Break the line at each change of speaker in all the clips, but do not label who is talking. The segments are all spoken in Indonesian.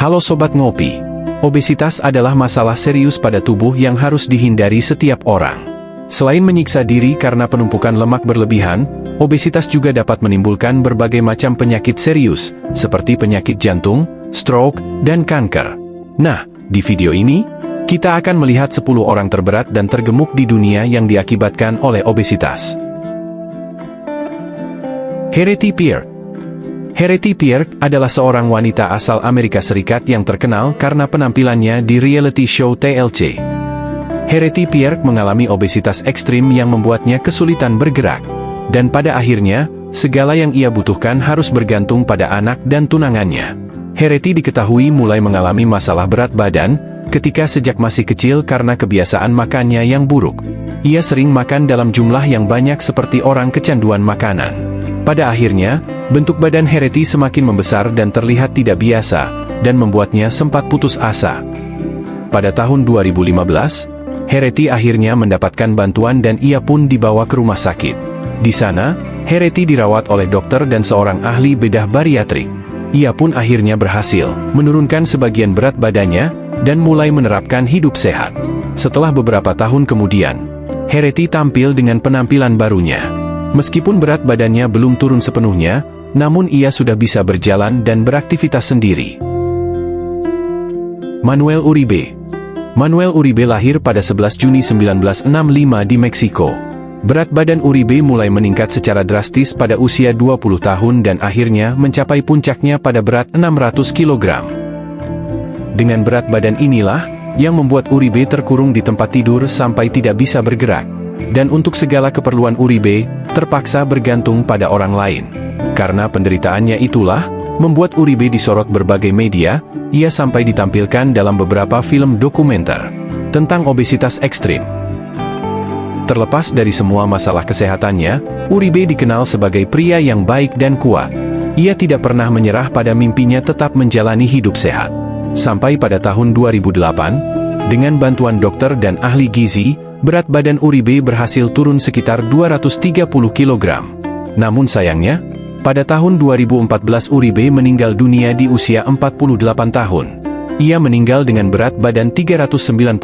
Halo Sobat Ngopi. Obesitas adalah masalah serius pada tubuh yang harus dihindari setiap orang. Selain menyiksa diri karena penumpukan lemak berlebihan, obesitas juga dapat menimbulkan berbagai macam penyakit serius, seperti penyakit jantung, stroke, dan kanker. Nah, di video ini, kita akan melihat 10 orang terberat dan tergemuk di dunia yang diakibatkan oleh obesitas. Harriet Pierre. Harriet Pierre adalah seorang wanita asal Amerika Serikat yang terkenal karena penampilannya di reality show TLC. Harriet Pierre mengalami obesitas ekstrim yang membuatnya kesulitan bergerak. Dan pada akhirnya, segala yang ia butuhkan harus bergantung pada anak dan tunangannya. Harriet diketahui mulai mengalami masalah berat badan ketika sejak masih kecil karena kebiasaan makannya yang buruk. Ia sering makan dalam jumlah yang banyak seperti orang kecanduan makanan. Pada akhirnya, bentuk badan Harriet semakin membesar dan terlihat tidak biasa, dan membuatnya sempat putus asa. Pada tahun 2015, Harriet akhirnya mendapatkan bantuan dan ia pun dibawa ke rumah sakit. Di sana, Harriet dirawat oleh dokter dan seorang ahli bedah bariatrik. Ia pun akhirnya berhasil menurunkan sebagian berat badannya dan mulai menerapkan hidup sehat. Setelah beberapa tahun kemudian, Harriet tampil dengan penampilan barunya. Meskipun berat badannya belum turun sepenuhnya, namun ia sudah bisa berjalan dan beraktivitas sendiri. Manuel Uribe. Manuel Uribe lahir pada 11 Juni 1965 di Meksiko. Berat badan Uribe mulai meningkat secara drastis pada usia 20 tahun dan akhirnya mencapai puncaknya pada berat 600 kg. Dengan berat badan inilah yang membuat Uribe terkurung di tempat tidur sampai tidak bisa bergerak. Dan untuk segala keperluan Uribe, terpaksa bergantung pada orang lain. Karena penderitaannya itulah, membuat Uribe disorot berbagai media, ia sampai ditampilkan dalam beberapa film dokumenter tentang obesitas ekstrim. Terlepas dari semua masalah kesehatannya, Uribe dikenal sebagai pria yang baik dan kuat. Ia tidak pernah menyerah pada mimpinya tetap menjalani hidup sehat. Sampai pada tahun 2008, dengan bantuan dokter dan ahli gizi, berat badan Uribe berhasil turun sekitar 230 kg. Namun sayangnya, pada tahun 2014 Uribe meninggal dunia di usia 48 tahun. Ia meninggal dengan berat badan 394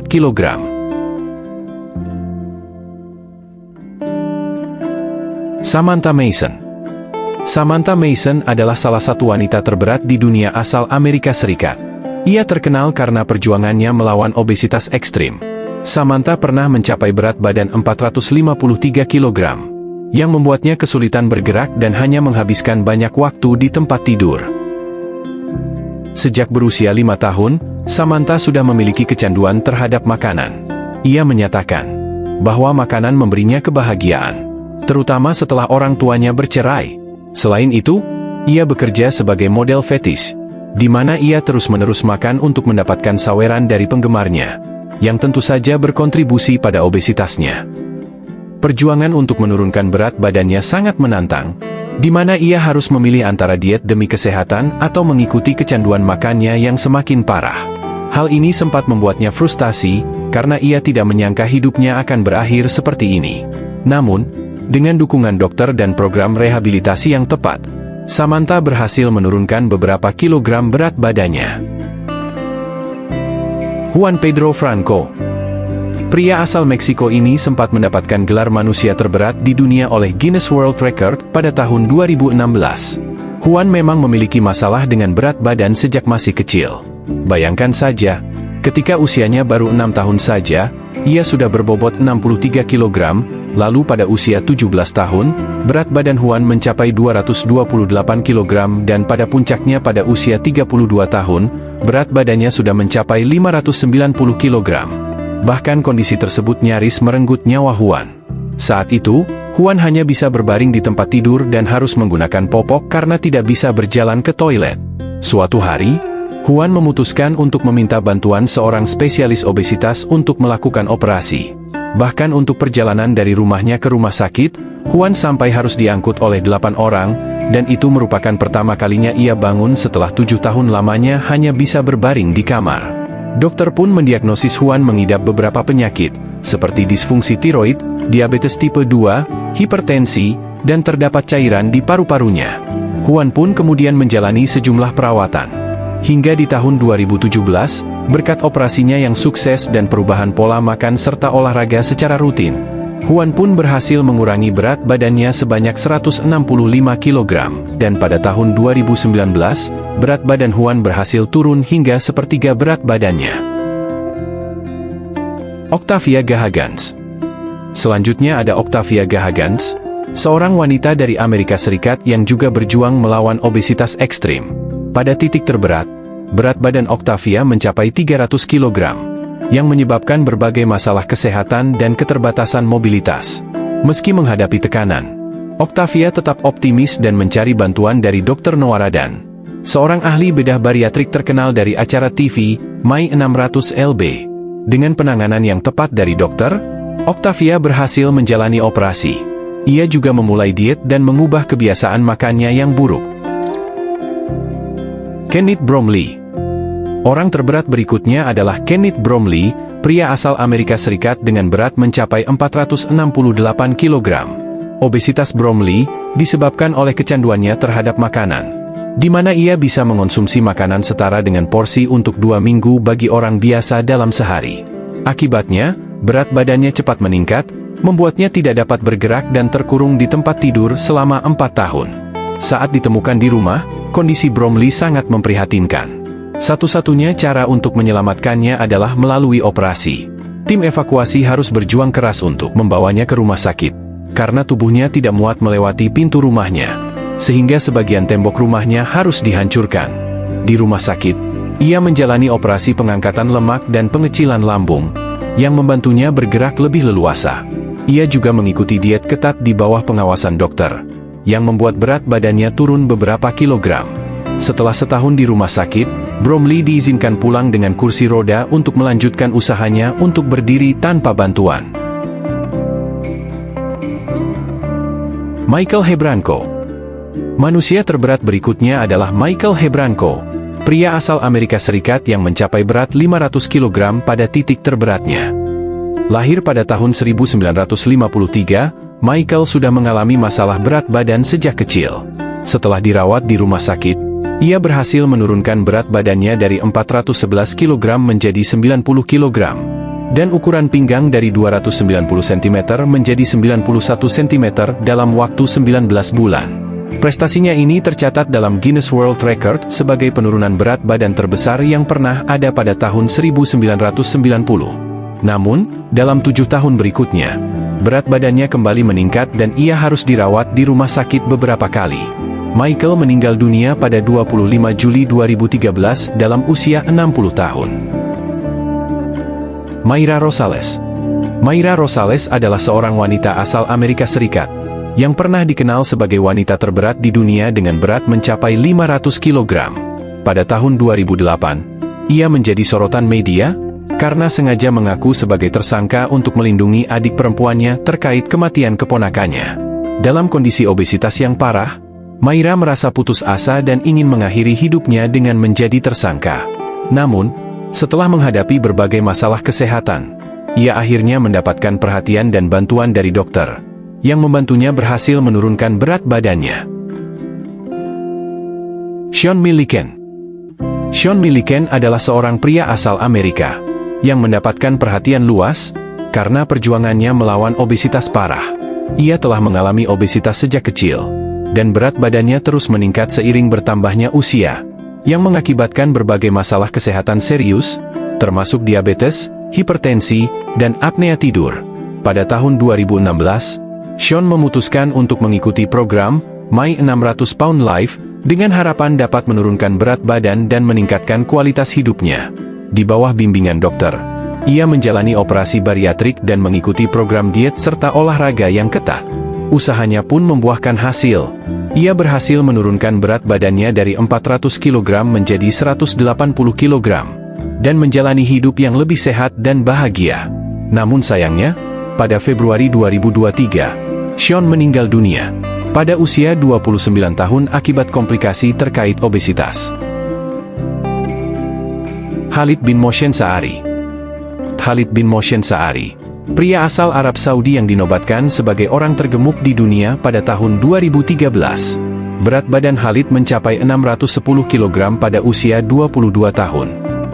kg. Samantha Mason. Samantha Mason adalah salah satu wanita terberat di dunia asal Amerika Serikat. Ia terkenal karena perjuangannya melawan obesitas ekstrim. Samantha pernah mencapai berat badan 453 kg, yang membuatnya kesulitan bergerak dan hanya menghabiskan banyak waktu di tempat tidur. Sejak berusia 5 tahun, Samantha sudah memiliki kecanduan terhadap makanan. Ia menyatakan bahwa makanan memberinya kebahagiaan, terutama setelah orang tuanya bercerai. Selain itu, ia bekerja sebagai model fetish, di mana ia terus-menerus makan untuk mendapatkan saweran dari penggemarnya, yang tentu saja berkontribusi pada obesitasnya. Perjuangan untuk menurunkan berat badannya sangat menantang, di mana ia harus memilih antara diet demi kesehatan atau mengikuti kecanduan makannya yang semakin parah. Hal ini sempat membuatnya frustasi, karena ia tidak menyangka hidupnya akan berakhir seperti ini. Namun, dengan dukungan dokter dan program rehabilitasi yang tepat, Samantha berhasil menurunkan beberapa kilogram berat badannya. Juan Pedro Franco. Pria asal Meksiko ini sempat mendapatkan gelar manusia terberat di dunia oleh Guinness World Record pada tahun 2016. Juan memang memiliki masalah dengan berat badan sejak masih kecil. Bayangkan saja, ketika usianya baru 6 tahun saja, ia sudah berbobot 63 kg, lalu pada usia 17 tahun, berat badan Juan mencapai 228 kg dan pada puncaknya pada usia 32 tahun, berat badannya sudah mencapai 590 kg. Bahkan kondisi tersebut nyaris merenggut nyawa Juan. Saat itu, Juan hanya bisa berbaring di tempat tidur dan harus menggunakan popok karena tidak bisa berjalan ke toilet. Suatu hari, Juan memutuskan untuk meminta bantuan seorang spesialis obesitas untuk melakukan operasi. Bahkan untuk perjalanan dari rumahnya ke rumah sakit, Juan sampai harus diangkut oleh 8 orang, dan itu merupakan pertama kalinya ia bangun setelah 7 tahun lamanya hanya bisa berbaring di kamar. Dokter pun mendiagnosis Juan mengidap beberapa penyakit, seperti disfungsi tiroid, diabetes tipe 2, hipertensi, dan terdapat cairan di paru-parunya. Juan pun kemudian menjalani sejumlah perawatan. Hingga di tahun 2017, berkat operasinya yang sukses dan perubahan pola makan serta olahraga secara rutin, Juan pun berhasil mengurangi berat badannya sebanyak 165 kg, dan pada tahun 2019, berat badan Juan berhasil turun hingga sepertiga berat badannya. Octavia Gahagans. Selanjutnya ada Octavia Gahagans, seorang wanita dari Amerika Serikat yang juga berjuang melawan obesitas ekstrim. Pada titik terberat, berat badan Octavia mencapai 300 kg, yang menyebabkan berbagai masalah kesehatan dan keterbatasan mobilitas. Meski menghadapi tekanan, Octavia tetap optimis dan mencari bantuan dari Dr. Noaradan, seorang ahli bedah bariatrik terkenal dari acara TV, My 600 LB. Dengan penanganan yang tepat dari dokter, Octavia berhasil menjalani operasi. Ia juga memulai diet dan mengubah kebiasaan makannya yang buruk. Kenneth Bromley. Orang terberat berikutnya adalah Kenneth Bromley, pria asal Amerika Serikat dengan berat mencapai 468 kg. Obesitas Bromley disebabkan oleh kecanduannya terhadap makanan, di mana ia bisa mengonsumsi makanan setara dengan porsi untuk 2 minggu bagi orang biasa dalam sehari. Akibatnya, berat badannya cepat meningkat, membuatnya tidak dapat bergerak dan terkurung di tempat tidur selama 4 tahun. Saat ditemukan di rumah, kondisi Bromley sangat memprihatinkan. Satu-satunya cara untuk menyelamatkannya adalah melalui operasi. Tim evakuasi harus berjuang keras untuk membawanya ke rumah sakit, karena tubuhnya tidak muat melewati pintu rumahnya, sehingga sebagian tembok rumahnya harus dihancurkan. Di rumah sakit, ia menjalani operasi pengangkatan lemak dan pengecilan lambung, yang membantunya bergerak lebih leluasa. Ia juga mengikuti diet ketat di bawah pengawasan dokter, yang membuat berat badannya turun beberapa kilogram. Setelah setahun di rumah sakit, Bromley diizinkan pulang dengan kursi roda untuk melanjutkan usahanya untuk berdiri tanpa bantuan. Michael Hebranko. Manusia terberat berikutnya adalah Michael Hebranko, pria asal Amerika Serikat yang mencapai berat 500 kg pada titik terberatnya. Lahir pada tahun 1953, Michael sudah mengalami masalah berat badan sejak kecil. Setelah dirawat di rumah sakit, ia berhasil menurunkan berat badannya dari 411 kg menjadi 90 kg, dan ukuran pinggang dari 290 cm menjadi 91 cm dalam waktu 19 bulan. Prestasinya ini tercatat dalam Guinness World Record sebagai penurunan berat badan terbesar yang pernah ada pada tahun 1990. Namun, dalam 7 tahun berikutnya, berat badannya kembali meningkat dan ia harus dirawat di rumah sakit beberapa kali. Michael meninggal dunia pada 25 Juli 2013 dalam usia 60 tahun. Mayra Rosales. Mayra Rosales adalah seorang wanita asal Amerika Serikat, yang pernah dikenal sebagai wanita terberat di dunia dengan berat mencapai 500 kg. Pada tahun 2008, ia menjadi sorotan media, karena sengaja mengaku sebagai tersangka untuk melindungi adik perempuannya terkait kematian keponakannya. Dalam kondisi obesitas yang parah, Mayra merasa putus asa dan ingin mengakhiri hidupnya dengan menjadi tersangka. Namun, setelah menghadapi berbagai masalah kesehatan, ia akhirnya mendapatkan perhatian dan bantuan dari dokter, yang membantunya berhasil menurunkan berat badannya. Sean Milliken. Sean Milliken adalah seorang pria asal Amerika, yang mendapatkan perhatian luas, karena perjuangannya melawan obesitas parah. Ia telah mengalami obesitas sejak kecil, dan berat badannya terus meningkat seiring bertambahnya usia, yang mengakibatkan berbagai masalah kesehatan serius, termasuk diabetes, hipertensi, dan apnea tidur. Pada tahun 2016, Sean memutuskan untuk mengikuti program My 600 Pound Life, dengan harapan dapat menurunkan berat badan dan meningkatkan kualitas hidupnya. Di bawah bimbingan dokter, ia menjalani operasi bariatrik dan mengikuti program diet serta olahraga yang ketat. Usahanya pun membuahkan hasil. Ia berhasil menurunkan berat badannya dari 400 kg menjadi 180 kg, dan menjalani hidup yang lebih sehat dan bahagia. Namun sayangnya, pada Februari 2023, Sean meninggal dunia pada usia 29 tahun akibat komplikasi terkait obesitas. Khalid bin Mohsen Saari. Khalid bin Mohsen Saari, pria asal Arab Saudi yang dinobatkan sebagai orang tergemuk di dunia pada tahun 2013. Berat badan Khalid mencapai 610 kg pada usia 22 tahun,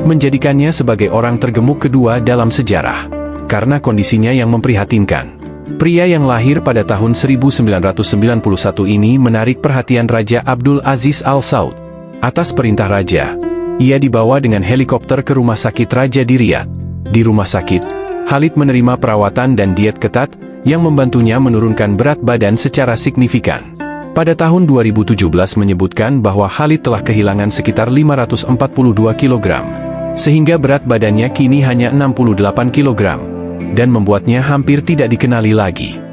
menjadikannya sebagai orang tergemuk kedua dalam sejarah. Karena kondisinya yang memprihatinkan, pria yang lahir pada tahun 1991 ini menarik perhatian Raja Abdul Aziz Al Saud. Atas perintah raja, ia dibawa dengan helikopter ke rumah sakit raja di Riyadh. Di rumah sakit, Khalid menerima perawatan dan diet ketat yang membantunya menurunkan berat badan secara signifikan. Pada tahun 2017 menyebutkan bahwa Khalid telah kehilangan sekitar 542 kg, sehingga berat badannya kini hanya 68 kg, dan membuatnya hampir tidak dikenali lagi.